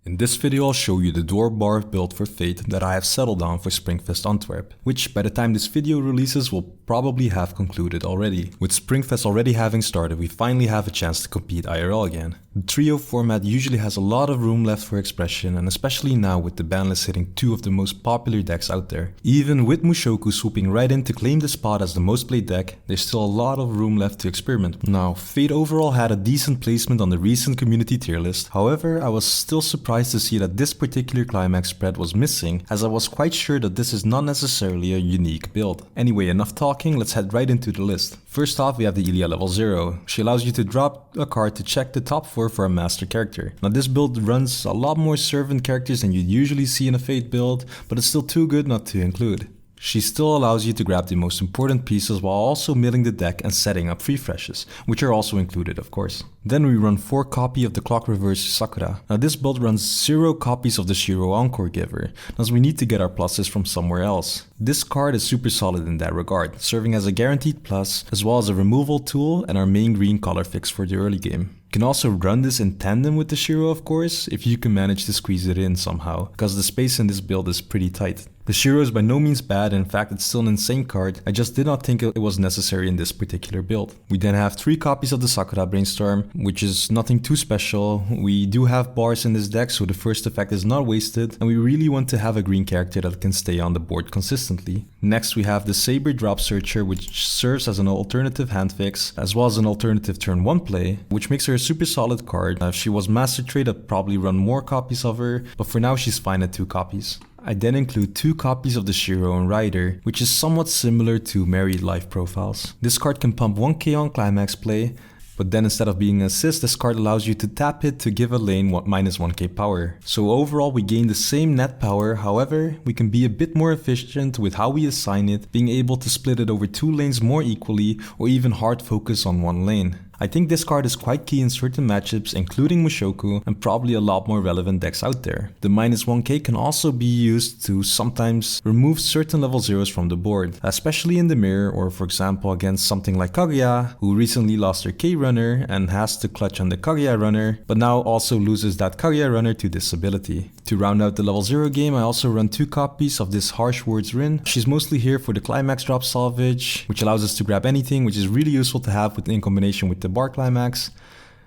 In this video I'll show you the Dwarf Barf build for Fate that I have settled on for Springfest Antwerp, which by the time this video releases will probably have concluded already. With Springfest already having started, we finally have a chance to compete IRL again. The trio format usually has a lot of room left for expression, and especially now with the ban list hitting two of the most popular decks out there. Even with Mushoku swooping right in to claim the spot as the most played deck, there's still a lot of room left to experiment. Now, Fate overall had a decent placement on the recent community tier list, however I was still surprised to see that this particular climax spread was missing, as I was quite sure that this is not necessarily a unique build. Anyway, enough talking, let's head right into the list. First off, we have the Ilia level 0. She allows you to drop a card to check the top 4 for a master character. Now this build runs a lot more servant characters than you'd usually see in a Fate build, but it's still too good not to include. She still allows you to grab the most important pieces while also milling the deck and setting up free freshes, which are also included of course. Then we run 4 copies of the Clock Reverse Sakura. Now this build runs 0 copies of the Shiro Encore Giver, as we need to get our pluses from somewhere else. This card is super solid in that regard, serving as a guaranteed plus, as well as a removal tool and our main green color fix for the early game. You can also run this in tandem with the Shiro of course, if you can manage to squeeze it in somehow, because the space in this build is pretty tight. The Shiro is by no means bad, in fact it's still an insane card, I just did not think it was necessary in this particular build. We then have 3 copies of the Sakura Brainstorm, which is nothing too special. We do have bars in this deck, so the first effect is not wasted, and we really want to have a green character that can stay on the board consistently. Next we have the Saber Drop Searcher, which serves as an alternative hand fix, as well as an alternative turn 1 play, which makes her a super solid card. If she was Master Trade, I'd probably run more copies of her, but for now she's fine at 2 copies. I then include 2 copies of the Shiro and Rider, which is somewhat similar to Married Life profiles. This card can pump 1k on climax play, but then instead of being an assist, this card allows you to tap it to give a lane minus 1k power. So overall we gain the same net power, however we can be a bit more efficient with how we assign it, being able to split it over 2 lanes more equally or even hard focus on 1 lane. I think this card is quite key in certain matchups, including Mushoku, and probably a lot more relevant decks out there. The minus 1k can also be used to sometimes remove certain level 0s from the board, especially in the mirror or for example against something like Kaguya, who recently lost her K runner and has to clutch on the Kaguya runner, but now also loses that Kaguya runner to this ability. To round out the level 0 game, I also run 2 copies of this Harsh Words Rin. She's mostly here for the climax drop salvage, which allows us to grab anything, which is really useful to have in combination with the bar climax.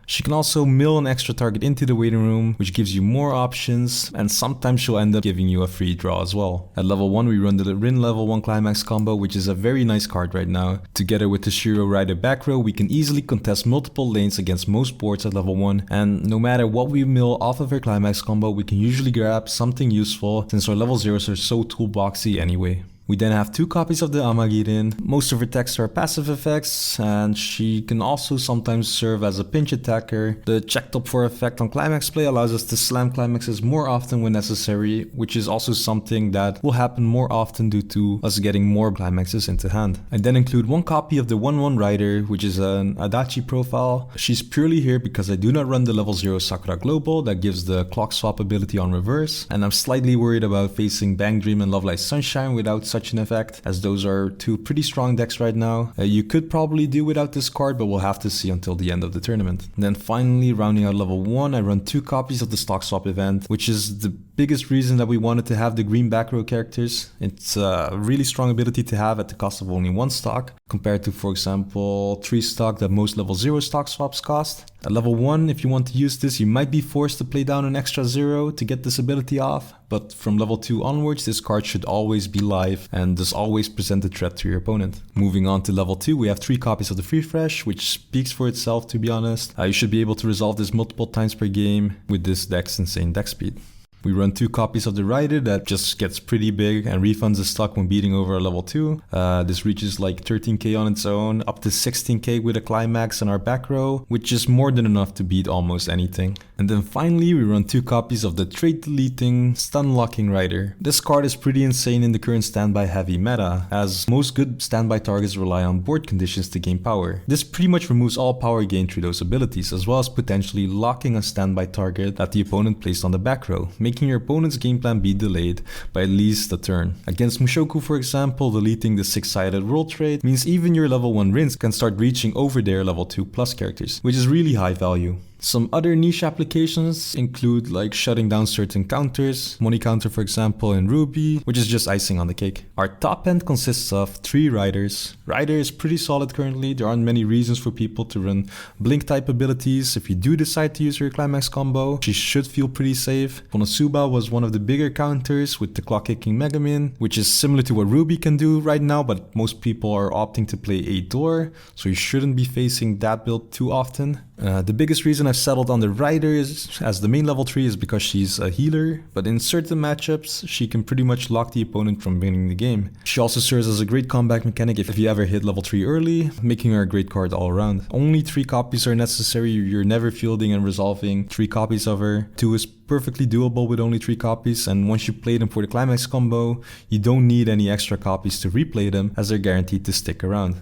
She can also mill an extra target into the waiting room, which gives you more options, and sometimes she'll end up giving you a free draw as well. At level 1 we run the Rin level 1 climax combo, which is a very nice card right now. Together with the Shiro Rider back row, we can easily contest multiple lanes against most boards at level 1, and no matter what we mill off of her climax combo, we can usually grab something useful since our level 0s are so toolboxy anyway. We then have 2 copies of the Amagirin. Most of her attacks are passive effects, and she can also sometimes serve as a pinch attacker. The check top 4 effect on climax play allows us to slam climaxes more often when necessary, which is also something that will happen more often due to us getting more climaxes into hand. I then include 1 copy of the 1-1 Rider, which is an Adachi profile. She's purely here because I do not run the level 0 Sakura Global that gives the clock swap ability on reverse, and I'm slightly worried about facing Bang Dream and Love Light Sunshine without such an effect, as those are 2 pretty strong decks right now. You could probably do without this card, but we'll have to see until the end of the tournament. And then finally, rounding out level 1, I run 2 copies of the stock swap event, which is the biggest reason that we wanted to have the green back row characters. It's a really strong ability to have at the cost of only 1 stock, compared to for example 3 stock that most level 0 stock swaps cost. At level 1, if you want to use this, you might be forced to play down an extra 0 to get this ability off, but from level 2 onwards this card should always be live and does always present a threat to your opponent. Moving on to level 2, we have 3 copies of the Free Fresh, which speaks for itself to be honest. You should be able to resolve this multiple times per game with this deck's insane deck speed. We run 2 copies of the Rider that just gets pretty big and refunds the stock when beating over a level 2. This reaches like 13k on its own, up to 16k with a climax in our back row, which is more than enough to beat almost anything. And then finally we run 2 copies of the Trait Deleting Stun Locking Rider. This card is pretty insane in the current standby heavy meta, as most good standby targets rely on board conditions to gain power. This pretty much removes all power gained through those abilities, as well as potentially locking a standby target that the opponent placed on the back row, making your opponent's game plan be delayed by at least a turn. Against Mushoku for example, deleting the 6-sided world trait means even your level 1 Rins can start reaching over their level 2 plus characters, which is really high value. Some other niche applications include like shutting down certain counters, money counter for example in Ruby, which is just icing on the cake. Our top end consists of 3 riders. Rider is pretty solid currently. There aren't many reasons for people to run blink type abilities. If you do decide to use her climax combo, she should feel pretty safe. Konosuba was one of the bigger counters with the clock kicking Megamin, which is similar to what Ruby can do right now, but most people are opting to play a door, so you shouldn't be facing that build too often. The biggest reason I've settled on the Rider is as the main level 3 is because she's a healer, but in certain matchups she can pretty much lock the opponent from winning the game. She also serves as a great comeback mechanic if you ever hit level 3 early, making her a great card all around. Only 3 copies are necessary, you're never fielding and resolving 3 copies of her. 2 is perfectly doable with only 3 copies, and once you play them for the climax combo, you don't need any extra copies to replay them as they're guaranteed to stick around.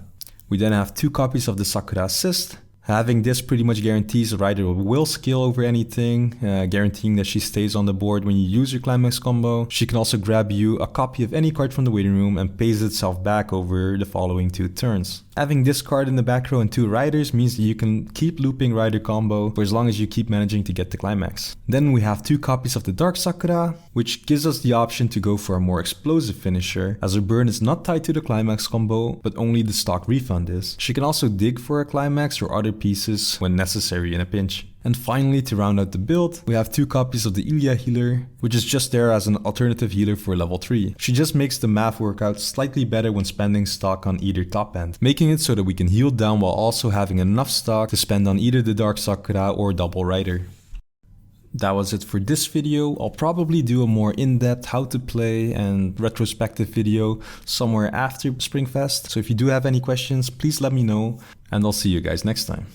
We then have 2 copies of the Sakura Assist. Having this pretty much guarantees the rider will skill over anything, guaranteeing that she stays on the board when you use your climax combo. She can also grab you a copy of any card from the waiting room and pays itself back over the following 2 turns. Having this card in the back row and 2 riders means that you can keep looping rider combo for as long as you keep managing to get the climax. Then we have 2 copies of the Dark Sakura, which gives us the option to go for a more explosive finisher, as her burn is not tied to the climax combo, but only the stock refund is. She can also dig for a climax or other pieces when necessary in a pinch. And finally, to round out the build, we have 2 copies of the Ilya healer, which is just there as an alternative healer for level 3. She just makes the math work out slightly better when spending stock on either top end, making it so that we can heal down while also having enough stock to spend on either the Dark Sakura or double rider. That was it for this video. I'll probably do a more in-depth how to play and retrospective video somewhere after Springfest. So if you do have any questions, please let me know, and I'll see you guys next time.